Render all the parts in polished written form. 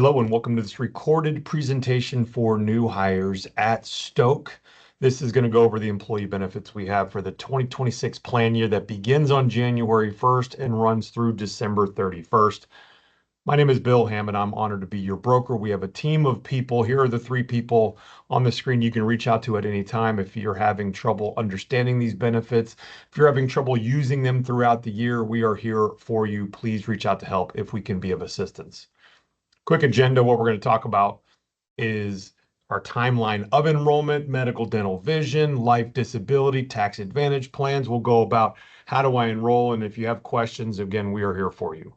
Hello and welcome to this recorded presentation for new hires at Stok. This is going to go over the employee benefits we have for the 2026 plan year that begins on January 1st and runs through December 31st. My name is Bill Hammond. I'm honored to be your broker. We have a team of people. Here are the three people on the screen you can reach out to at any time if you're having trouble understanding these benefits. If you're having trouble using them throughout the year, we are here for you. Please reach out to help if we can be of assistance. Quick agenda, what we're going to talk about is our timeline of enrollment, medical, dental, vision, life, disability, tax advantage plans. We'll go about how do I enroll, and if you have questions, again, we are here for you.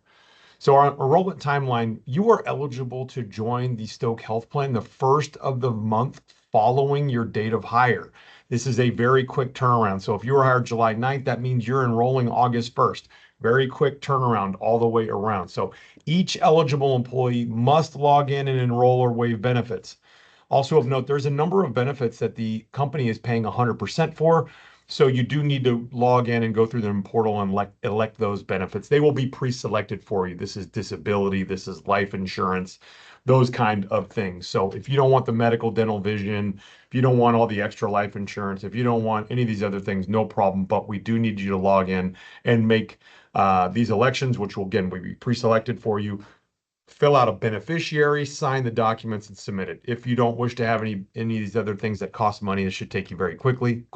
So our enrollment timeline, you are eligible to join the Stok Health Plan the first of the month following your date of hire. This is a very quick turnaround. So if you were hired July 9th, that means you're enrolling August 1st. Very quick turnaround all the way around. So each eligible employee must log in and enroll or waive benefits. Also of note, there's a number of benefits that the company is paying 100% for. So you do need to log in and go through the portal and elect those benefits. They will be pre-selected for you. This is disability, this is life insurance, those kind of things. So if you don't want the medical, dental, vision, if you don't want all the extra life insurance, if you don't want any of these other things, no problem. But we do need you to log in and make these elections, which will again be pre-selected for you. Fill out a beneficiary, sign the documents, and submit it. If you don't wish to have any of these other things that cost money, this should take you very quick. We'd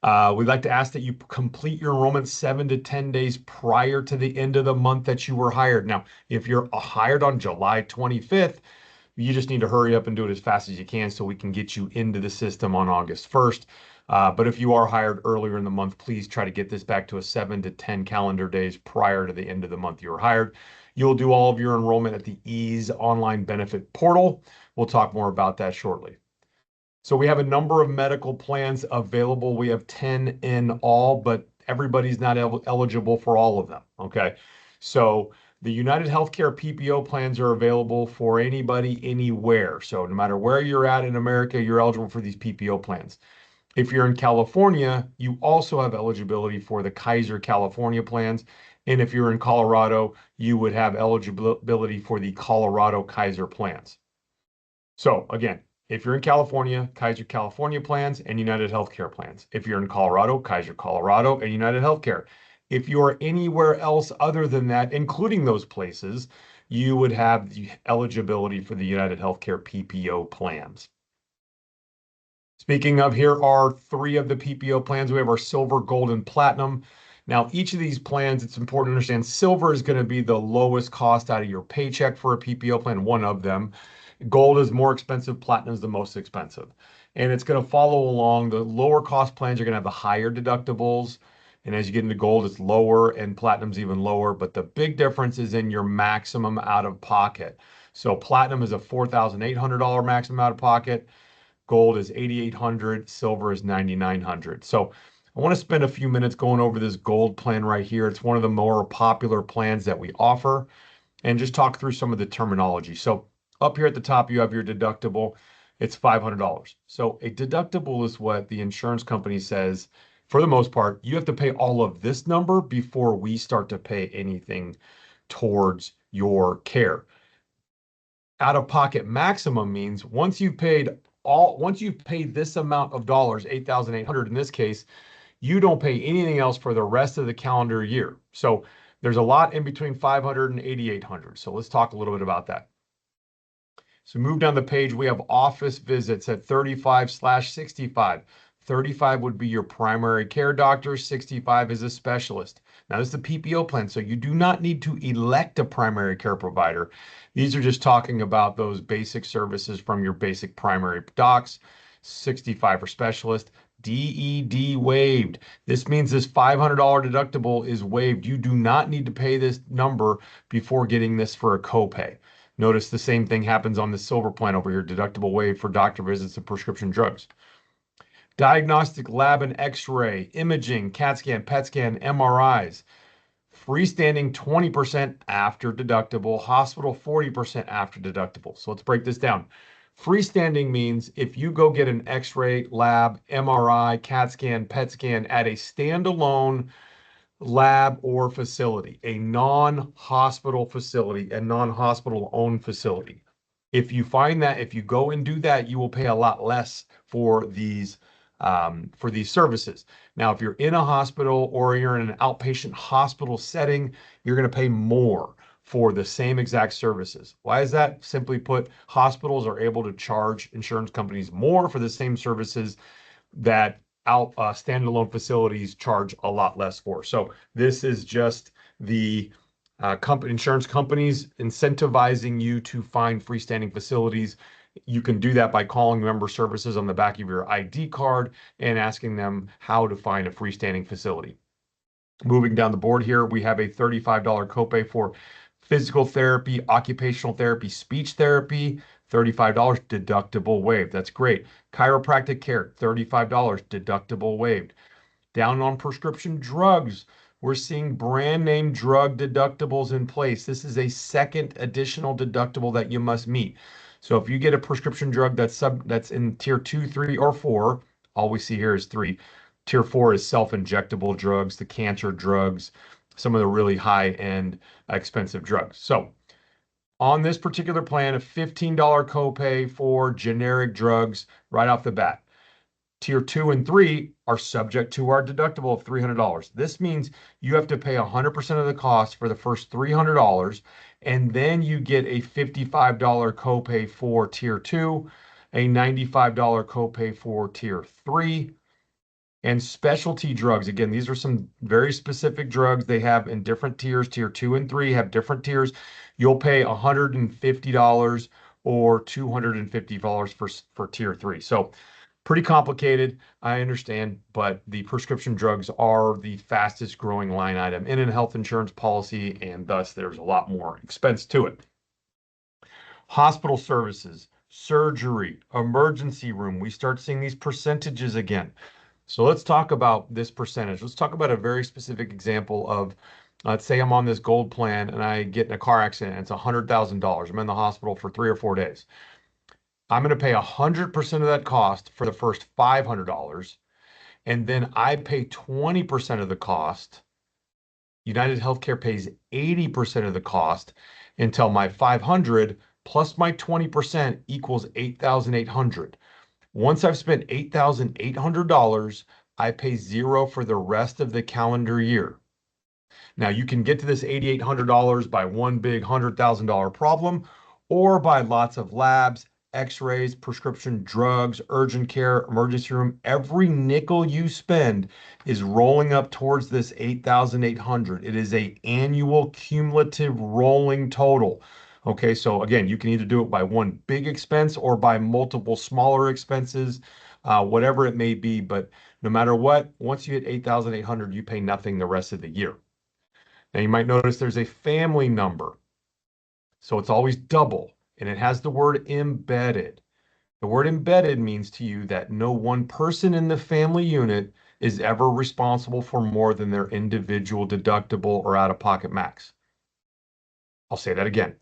like to ask that you complete your enrollment 7 to 10 days prior to the end of the month that you were hired. Now, if you're hired on July 25th, you just need to hurry up and do it as fast as you can so we can get you into the system on August 1st. But if you are hired earlier in the month, please try to get this back to a 7 to 10 calendar days prior to the end of the month you were hired. You'll do all of your enrollment at the Ease online benefit portal. We'll talk more about that shortly. So we have a number of medical plans available. We have 10 in all, but everybody's not eligible for all of them, okay? So the United Healthcare PPO plans are available for anybody, anywhere. So no matter where you're at in America, you're eligible for these PPO plans. If you're in California, you also have eligibility for the Kaiser California plans. And if you're in Colorado, you would have eligibility for the Colorado Kaiser plans. So again, if you're in California, Kaiser California plans and United Healthcare plans. If you're in Colorado, Kaiser Colorado and United Healthcare. If you're anywhere else other than that, including those places, you would have the eligibility for the United Healthcare PPO plans. Speaking of, here are three of the PPO plans. We have our Silver, Gold, and Platinum. Now, each of these plans, it's important to understand, Silver is going to be the lowest cost out of your paycheck for a PPO plan, one of them. Gold is more expensive, Platinum is the most expensive. And it's going to follow along. The lower cost plans are going to have the higher deductibles. And as you get into Gold, it's lower and Platinum's even lower. But the big difference is in your maximum out of pocket. So Platinum is a $4,800 maximum out of pocket. Gold is $8,800. Silver is $9,900. So I want to spend a few minutes going over this Gold plan right here. It's one of the more popular plans that we offer, and just talk through some of the terminology. So up here at the top, you have your deductible. It's $500. So a deductible is what the insurance company says, for the most part, you have to pay all of this number before we start to pay anything towards your care. Out-of-pocket maximum means once you've paid this amount of dollars, $8,800 in this case, you don't pay anything else for the rest of the calendar year. So there's a lot in between $500 and $8,800. So let's talk a little bit about that. So move down the page, we have office visits at 35/65. 35 would be your primary care doctor, 65 is a specialist. Now this is the PPO plan, so you do not need to elect a primary care provider. These are just talking about those basic services from your basic primary docs. 65 for specialist. DED waived. This means this $500 deductible is waived. You do not need to pay this number before getting this for a copay. Notice the same thing happens on the Silver plan over here, deductible waived for doctor visits and prescription drugs. Diagnostic lab and x-ray, imaging, CAT scan, PET scan, MRIs. Freestanding 20% after deductible, hospital 40% after deductible. So let's break this down. Freestanding means if you go get an x-ray, lab, MRI, CAT scan, PET scan at a standalone lab or facility, a non-hospital facility, a non-hospital owned facility. If you find that if you go and do that, you will pay a lot less for these services. Now, if you're in a hospital or you're in an outpatient hospital setting, you're going to pay more for the same exact services. Why is that? Simply put, hospitals are able to charge insurance companies more for the same services that standalone facilities charge a lot less for. So this is just the insurance companies incentivizing you to find freestanding facilities. You can do that by calling member services on the back of your ID card and asking them how to find a freestanding facility. Moving down the board here, we have a $35 copay for physical therapy, occupational therapy, speech therapy, $35 deductible waived. That's great. Chiropractic care, $35 deductible waived. Down on prescription drugs, we're seeing brand name drug deductibles in place. This is a second additional deductible that you must meet. So if you get a prescription drug that's in tier 2, 3, or 4, all we see here is 3. Tier 4 is self-injectable drugs, the cancer drugs, some of the really high-end expensive drugs. So on this particular plan, a $15 copay for generic drugs right off the bat. Tier 2 and 3 are subject to our deductible of $300. This means you have to pay 100% of the cost for the first $300, and then you get a $55 copay for Tier 2, a $95 copay for Tier 3, and specialty drugs. Again, these are some very specific drugs they have in different tiers. Tier 2 and 3 have different tiers. You'll pay $150 or $250 for Tier 3. So pretty complicated, I understand, but the prescription drugs are the fastest growing line item in a health insurance policy, and thus there's a lot more expense to it. Hospital services, surgery, emergency room, we start seeing these percentages again. So let's talk about this percentage. Let's talk about a very specific example of, let's say I'm on this gold plan and I get in a car accident. It's $100,000. I'm in the hospital for 3 or 4 days. I'm going to pay 100% of that cost for the first $500, and then I pay 20% of the cost. United Healthcare pays 80% of the cost until my 500 plus my 20% equals 8,800. Once I've spent $8,800, I pay zero for the rest of the calendar year. Now, you can get to this $8,800 by one big $100,000 problem, or by lots of labs, x-rays, prescription drugs, urgent care, emergency room. Every nickel you spend is rolling up towards this 8,800. It is a annual cumulative rolling total. Okay, so again, you can either do it by one big expense or by multiple smaller expenses, whatever it may be. But no matter what, once you hit 8,800, you pay nothing the rest of the year. Now you might notice there's a family number. So it's always double, and it has the word embedded. The word embedded means to you that no one person in the family unit is ever responsible for more than their individual deductible or out-of-pocket max. I'll say that again.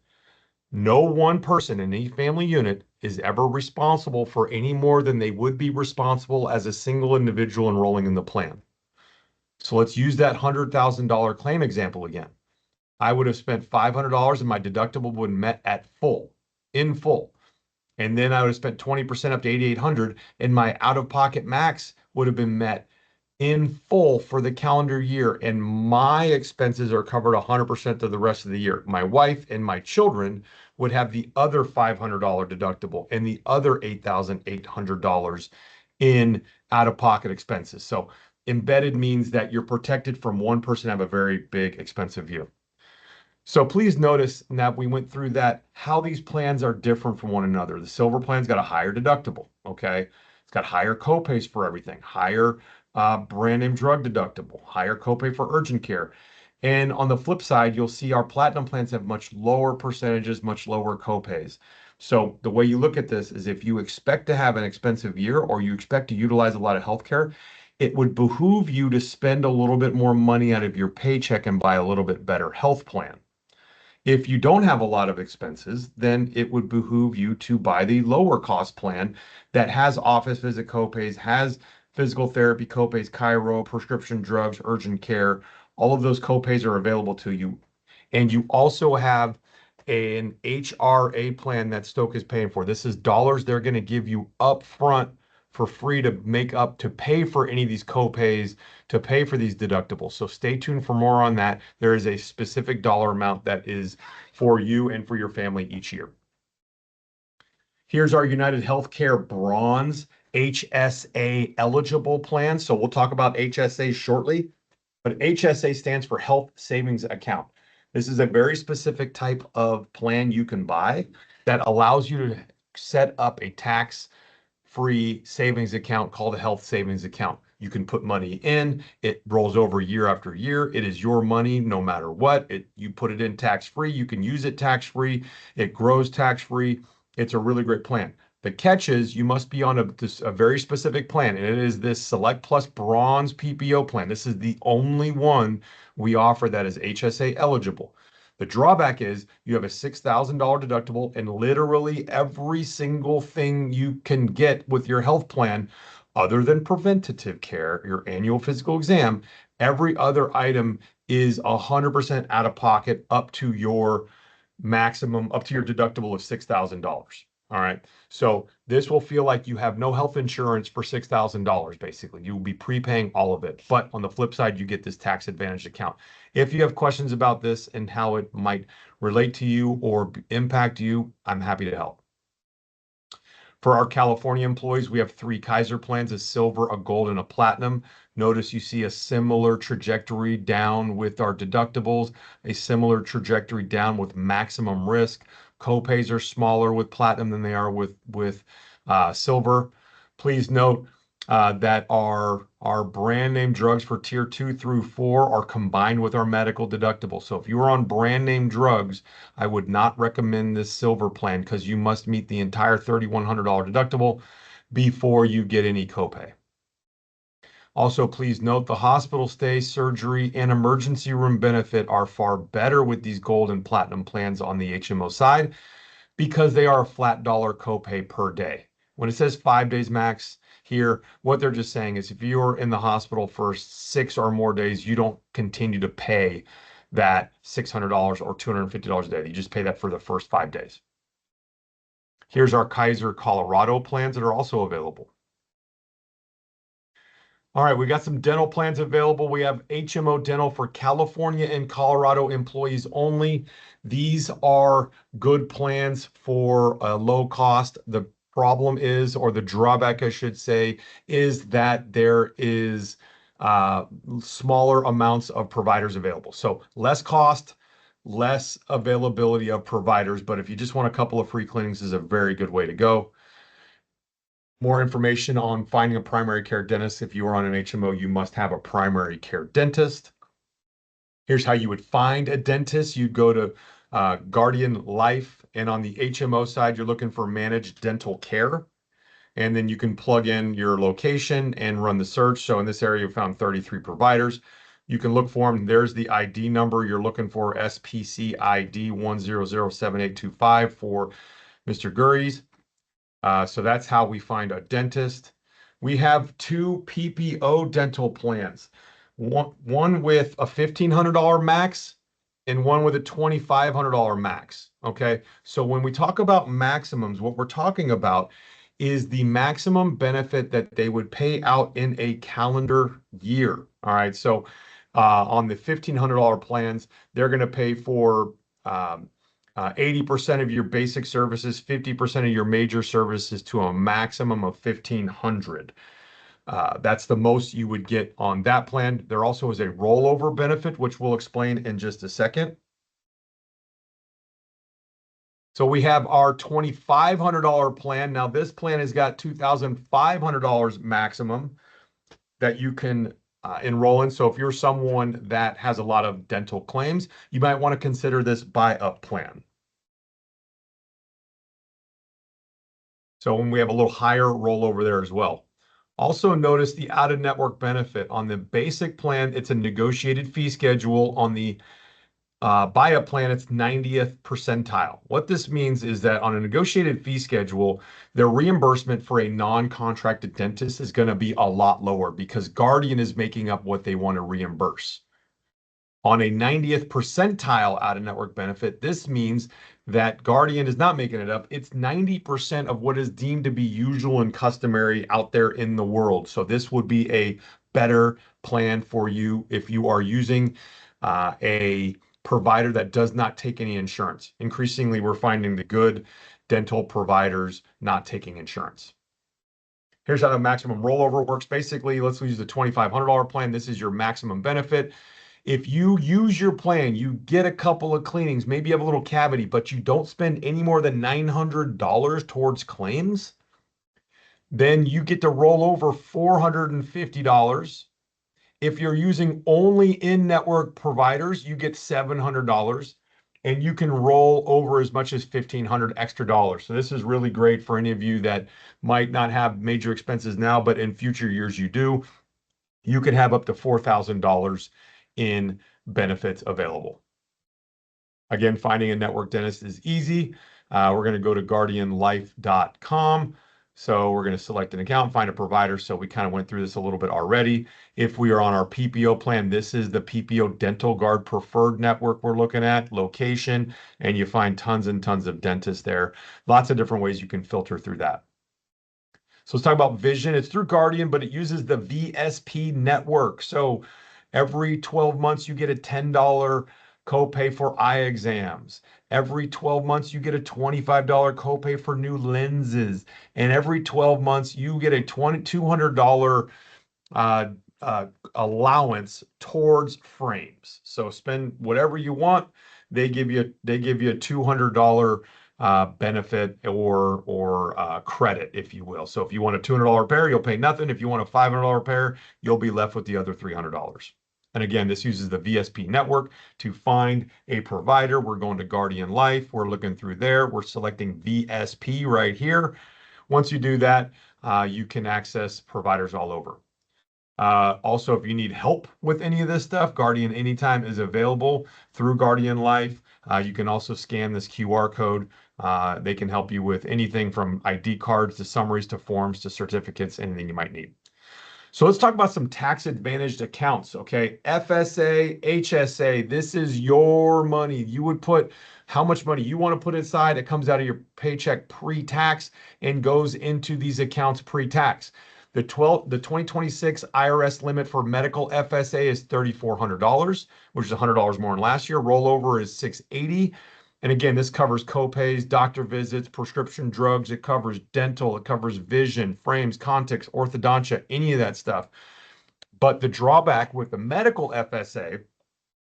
No one person in any family unit is ever responsible for any more than they would be responsible as a single individual enrolling in the plan. So let's use that $100,000 claim example again. I would have spent $500 and my deductible would have met at full, in full. And then I would have spent 20% up to 8,800 and my out-of-pocket max would have been met in full for the calendar year. And my expenses are covered 100% of the rest of the year. My wife and my children would have the other $500 deductible and the other $8,800 in out-of-pocket expenses. So embedded means that you're protected from one person have a very big expensive view. So please notice that we went through that, how these plans are different from one another. The silver plan's got a higher deductible, okay? It's got higher copays for everything, higher brand name drug deductible, higher copay for urgent care. And on the flip side, you'll see our platinum plans have much lower percentages, much lower copays. So the way you look at this is if you expect to have an expensive year or you expect to utilize a lot of healthcare, it would behoove you to spend a little bit more money out of your paycheck and buy a little bit better health plan. If you don't have a lot of expenses, then it would behoove you to buy the lower cost plan that has office visit copays, has physical therapy copays, chiro, prescription drugs, urgent care, All of those copays are available to you. And you also have an HRA plan that Stoke is paying for. This is dollars they're going to give you up front for free to make up to pay for any of these copays, to pay for these deductibles. So stay tuned for more on that. There is a specific dollar amount that is for you and for your family each year. Here's our United Healthcare Bronze HSA eligible plan. So we'll talk about HSA shortly, but HSA stands for Health Savings Account. This is a very specific type of plan you can buy that allows you to set up a tax-free savings account called a health savings account. You can put money in, it rolls over year after year. It is your money no matter what. You put it in tax-free, you can use it tax-free, it grows tax-free. It's a really great plan. The catch is you must be on a very specific plan, and it is this Select Plus Bronze PPO plan. This is the only one we offer that is HSA eligible. The drawback is you have a $6,000 deductible, and literally every single thing you can get with your health plan, other than preventative care, your annual physical exam, every other item is 100% out of pocket up to your maximum, up to your deductible of $6,000. All right. So this will feel like you have no health insurance for $6,000, basically. You will be prepaying all of it. But on the flip side, you get this tax advantage account. If you have questions about this and how it might relate to you or impact you, I'm happy to help. For our California employees, we have 3 Kaiser plans, a silver, a gold, and a platinum. Notice you see a similar trajectory down with our deductibles, a similar trajectory down with maximum risk. Copays are smaller with platinum than they are with silver. Please note that our brand name drugs for tier 2 through 4 are combined with our medical deductible. So if you are on brand name drugs, I would not recommend this silver plan because you must meet the entire $3,100 deductible before you get any copay. Also, please note the hospital stay, surgery, and emergency room benefit are far better with these gold and platinum plans on the HMO side because they are a flat dollar copay per day. When it says 5 days max here, what they're just saying is if you're in the hospital for 6 or more days, you don't continue to pay that $600 or $250 a day. You just pay that for the first 5 days. Here's our Kaiser Colorado plans that are also available. All right, we got some dental plans available. We have HMO Dental for California and Colorado employees only. These are good plans for a low cost. The problem is, or the drawback, I should say, is that there is smaller amounts of providers available. So less cost, less availability of providers. But if you just want a couple of free clinics, this is a very good way to go. More information on finding a primary care dentist. If you are on an HMO, you must have a primary care dentist. Here's how you would find a dentist. You'd go to Guardian Life, and on the HMO side, you're looking for managed dental care. And then you can plug in your location and run the search. So in this area, you found 33 providers. You can look for them. There's the ID number you're looking for, SPC ID 1007825 for Mr. Gurries. So that's how we find a dentist. We have 2 PPO dental plans, one with a $1,500 max and one with a $2,500 max. Okay. So when we talk about maximums, what we're talking about is the maximum benefit that they would pay out in a calendar year. All right. So on the $1,500 plans, they're going to pay for 80% of your basic services, 50% of your major services to a maximum of $1,500. That's the most you would get on that plan. There also is a rollover benefit, which we'll explain in just a second. So we have our $2,500 plan. Now this plan has got $2,500 maximum that you can enroll in. So if you're someone that has a lot of dental claims, you might want to consider this buy-up plan. So when we have a little higher rollover there as well. Also notice the out-of-network benefit. On the basic plan, it's a negotiated fee schedule. On the buy-up plan, it's 90th percentile. What this means is that on a negotiated fee schedule, their reimbursement for a non-contracted dentist is going to be a lot lower because Guardian is making up what they want to reimburse. On a 90th percentile out-of-network benefit, this means that Guardian is not making it up. It's 90% of what is deemed to be usual and customary out there in the world. So this would be a better plan for you if you are using a provider that does not take any insurance. Increasingly, we're finding the good dental providers not taking insurance. Here's how the maximum rollover works. Basically, let's use the $2,500 plan. This is your maximum benefit. If you use your plan, you get a couple of cleanings, maybe you have a little cavity, but you don't spend any more than $900 towards claims, then you get to roll over $450. If you're using only in-network providers, you get $700, and you can roll over as much as $1,500 extra dollars. So this is really great for any of you that might not have major expenses now, but in future years you do. You could have up to $4,000 in benefits available. Again, finding a network dentist is easy. We're going to go to guardianlife.com. So we're going to select an account, find a provider. So we kind of went through this a little bit already. If we are on our PPO plan, this is the PPO Dental Guard Preferred Network we're looking at, location, and you find tons and tons of dentists there. Lots of different ways you can filter through that. So let's talk about vision. It's through Guardian, but it uses the VSP network. So every 12 months, you get a $10 copay for eye exams. Every 12 months, you get a $25 copay for new lenses. And every 12 months, you get a $200 allowance towards frames. So spend whatever you want. They give you a $200 benefit or credit, if you will. So if you want a $200 pair, you'll pay nothing. If you want a $500 pair, you'll be left with the other $300. And again, this uses the VSP network to find a provider. We're going to Guardian Life. We're looking through there. We're selecting VSP right here. Once you do that, you can access providers all over. Also, if you need help with any of this stuff, Guardian Anytime is available through Guardian Life. You can also scan this QR code. They can help you with anything from ID cards to summaries to forms to certificates, anything you might need. So let's talk about some tax advantaged accounts, okay? FSA, HSA, this is your money. You would put how much money you want to put inside. It comes out of your paycheck pre-tax and goes into these accounts pre-tax. The 2026 IRS limit for medical FSA is $3,400, which is $100 more than last year. Rollover is $680. And again, this covers copays, doctor visits, prescription drugs. It covers dental. It covers vision, frames, contacts, orthodontia, any of that stuff. But the drawback with the medical FSA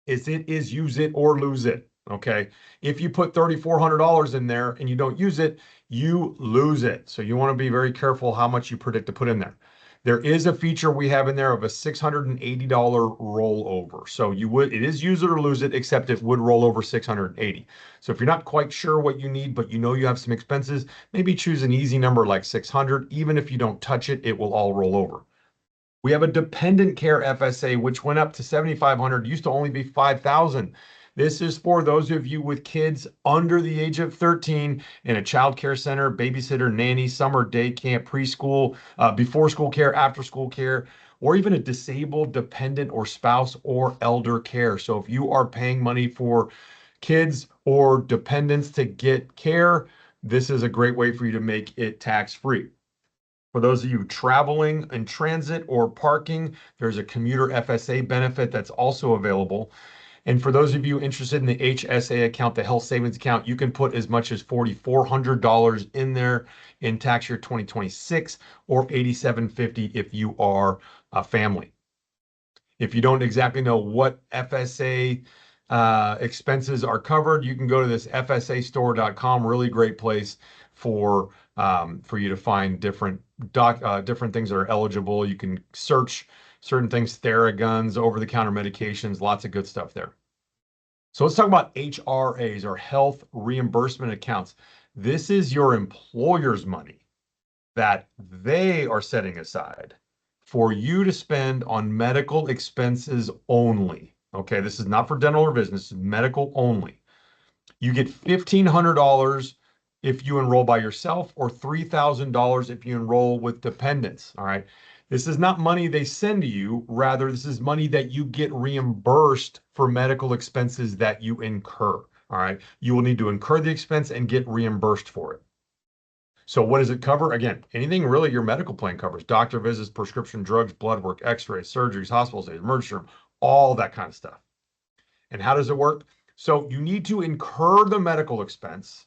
is it is use it or lose it. Okay. If you put $3,400 in there and you don't use it, you lose it. So you want to be very careful how much you predict to put in there. There is a feature we have in there of a $680 rollover. So it is use it or lose it, except it would roll over $680. So if you're not quite sure what you need, but you know you have some expenses, maybe choose an easy number like 600. Even if you don't touch it, it will all roll over. We have a dependent care FSA, which went up to $7,500, used to only be $5,000. This is for those of you with kids under the age of 13 in a child care center, babysitter, nanny, summer day camp, preschool, before school care, after school care, or even a disabled dependent or spouse or elder care. So if you are paying money for kids or dependents to get care, this is a great way for you to make it tax-free. For those of you traveling in transit or parking, there's a commuter FSA benefit that's also available. And for those of you interested in the HSA account, the health savings account, you can put as much as $4,400 in there in tax year 2026 or $8,750 if you are a family. If you don't exactly know what FSA expenses are covered, you can go to this fsastore.com. Really great place for you to find different things that are eligible. You can search certain things, Theraguns, over-the-counter medications, lots of good stuff there. So let's talk about HRAs, or health reimbursement accounts. This is your employer's money that they are setting aside for you to spend on medical expenses only. Okay, this is not for dental or vision, this is medical only. You get $1,500 if you enroll by yourself, or $3,000 if you enroll with dependents. All right. This is not money they send to you. Rather, this is money that you get reimbursed for medical expenses that you incur. All right. You will need to incur the expense and get reimbursed for it. So what does it cover? Again, anything really your medical plan covers: doctor visits, prescription drugs, blood work, x-rays, surgeries, hospital stays, emergency room, all that kind of stuff. And how does it work? So you need to incur the medical expense.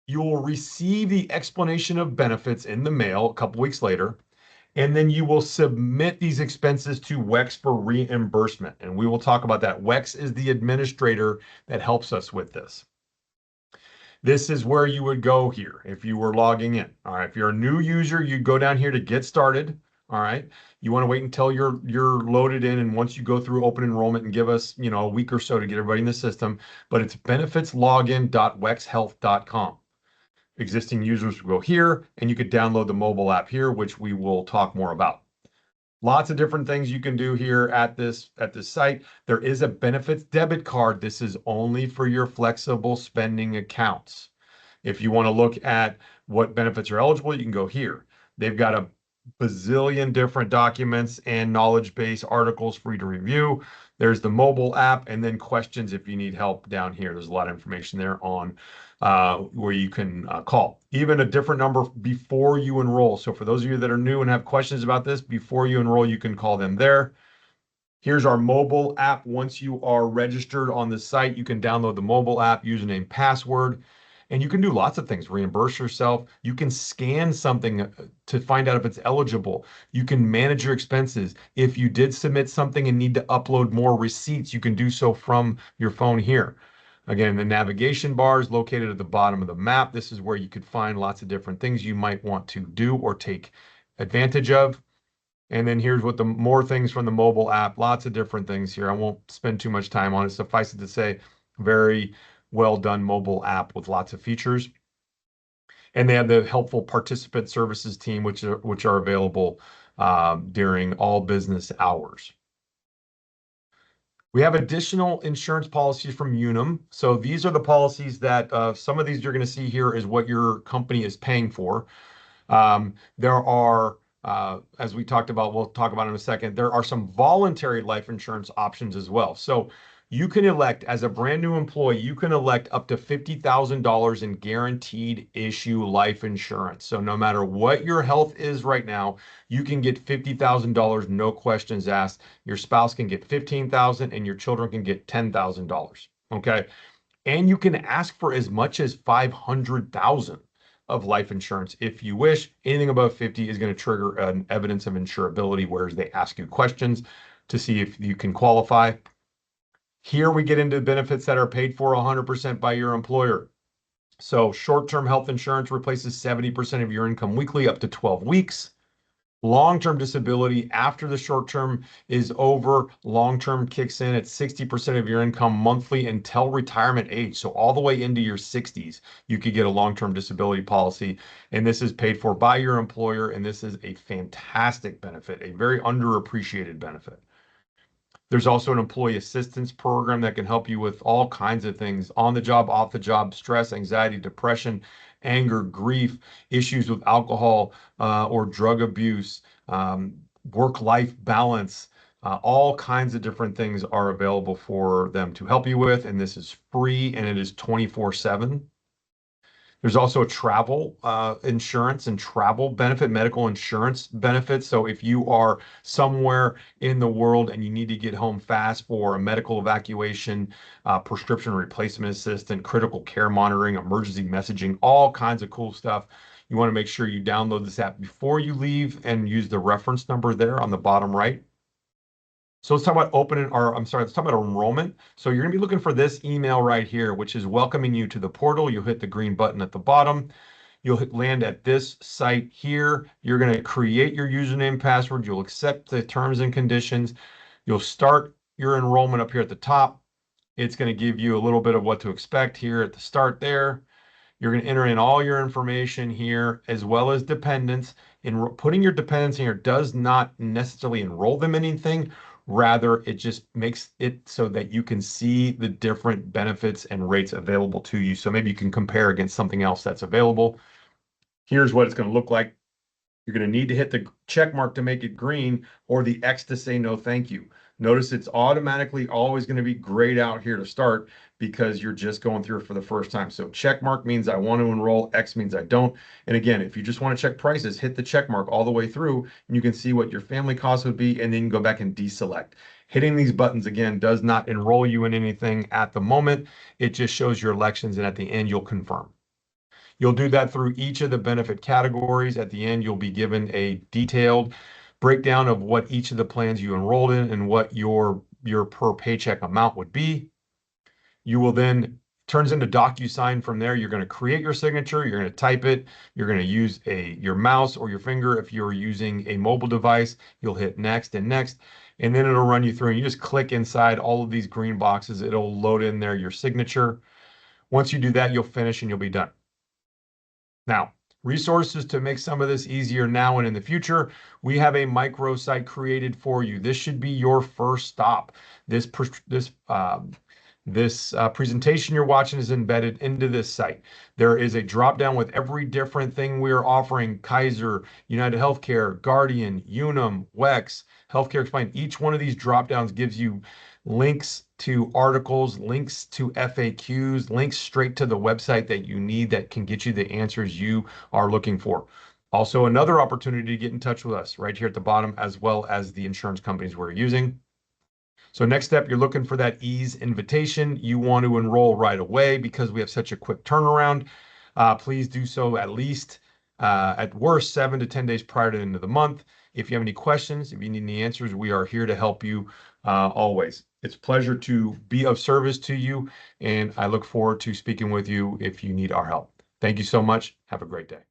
You will receive the explanation of benefits in the mail a couple weeks later, and then you will submit these expenses to WEX for reimbursement. And we will talk about that. WEX is the administrator that helps us with this. This is where you would go here if you were logging in. All right. If you're a new user, you'd go down here to get started. All right. You want to wait until you're loaded in, and once you go through open enrollment and give us, a week or so to get everybody in the system. But it's benefitslogin.wexhealth.com. Existing users will go here, and you could download the mobile app here, which we will talk more about. Lots of different things you can do here at this site. There is a benefits debit card. This is only for your flexible spending accounts. If you want to look at what benefits are eligible, you can go here. They've got a bazillion different documents and knowledge base articles for you to review. There's the mobile app, and then questions if you need help down here. There's a lot of information there on where you can call. Even a different number before you enroll. So for those of you that are new and have questions about this, before you enroll, you can call them there. Here's our mobile app. Once you are registered on the site, you can download the mobile app, username, password, and you can do lots of things. Reimburse yourself. You can scan something to find out if it's eligible. You can manage your expenses. If you did submit something and need to upload more receipts, you can do so from your phone here. Again, the navigation bar is located at the bottom of the map. This is where you could find lots of different things you might want to do or take advantage of. And then here's what the more things from the mobile app, lots of different things here. I won't spend too much time on it. Suffice it to say, very well done mobile app with lots of features. And they have the helpful participant services team, which are available during all business hours. We have additional insurance policies from Unum. So these are the policies that some of these you're going to see here is what your company is paying for. There are, as we talked about, we'll talk about in a second, there are some voluntary life insurance options as well. So you can elect, as a brand new employee, you can elect up to $50,000 in guaranteed issue life insurance. So no matter what your health is right now, you can get $50,000, no questions asked. Your spouse can get $15,000 and your children can get $10,000. Okay. And you can ask for as much as $500,000 of life insurance if you wish. Anything above 50 is going to trigger an evidence of insurability, whereas they ask you questions to see if you can qualify. Here we get into benefits that are paid for 100% by your employer. So short-term health insurance replaces 70% of your income weekly up to 12 weeks. Long-term disability, after the short-term is over, long-term kicks in at 60% of your income monthly until retirement age. So all the way into your 60s, you could get a long-term disability policy. And this is paid for by your employer. And this is a fantastic benefit, a very underappreciated benefit. There's also an employee assistance program that can help you with all kinds of things: on the job, off the job, stress, anxiety, depression, anger, grief, issues with alcohol or drug abuse, work-life balance. All kinds of different things are available for them to help you with. And this is free, and it is 24/7. There's also a travel insurance and travel benefit, medical insurance benefits. So if you are somewhere in the world and you need to get home fast for a medical evacuation, prescription replacement assistant, critical care monitoring, emergency messaging, all kinds of cool stuff, you want to make sure you download this app before you leave and use the reference number there on the bottom right. So let's talk about let's talk about enrollment. So you're going to be looking for this email right here, which is welcoming you to the portal. You'll hit the green button at the bottom. You'll land at this site here. You're going to create your username, password. You'll accept the terms and conditions. You'll start your enrollment up here at the top. It's going to give you a little bit of what to expect here at the start there. You're going to enter in all your information here, as well as dependents. Putting your dependents in here does not necessarily enroll them in anything. Rather, it just makes it so that you can see the different benefits and rates available to you. So maybe you can compare against something else that's available. Here's what it's going to look like. You're going to need to hit the check mark to make it green or the X to say no thank you. Notice it's automatically always going to be grayed out here to start because you're just going through it for the first time. So check mark means I want to enroll, X means I don't. And again, if you just want to check prices, hit the check mark all the way through and you can see what your family cost would be and then you can go back and deselect. Hitting these buttons again does not enroll you in anything at the moment. It just shows your elections and at the end you'll confirm. You'll do that through each of the benefit categories. At the end, you'll be given a detailed breakdown of what each of the plans you enrolled in and what your per paycheck amount would be. You will then turns into DocuSign from there. You're going to create your signature. You're going to type it. You're going to use your mouse or your finger. If you're using a mobile device, you'll hit next and next, and then it'll run you through. And you just click inside all of these green boxes. It'll load in there your signature. Once you do that, you'll finish and you'll be done. Now, resources to make some of this easier now and in the future. We have a microsite created for you. This should be your first stop. This presentation you're watching is embedded into this site. There is a drop down with every different thing we are offering: Kaiser, United Healthcare, Guardian, Unum, WEX, Healthcare Explained. Each one of these drop downs gives you links to articles, links to FAQs, links straight to the website that you need that can get you the answers you are looking for. Also, another opportunity to get in touch with us right here at the bottom, as well as the insurance companies we're using. So next step, you're looking for that ease invitation. You want to enroll right away because we have such a quick turnaround. Please do so at least, at worst, 7 to 10 days prior to the end of the month. If you have any questions, if you need any answers, we are here to help you always. It's a pleasure to be of service to you, and I look forward to speaking with you if you need our help. Thank you so much. Have a great day.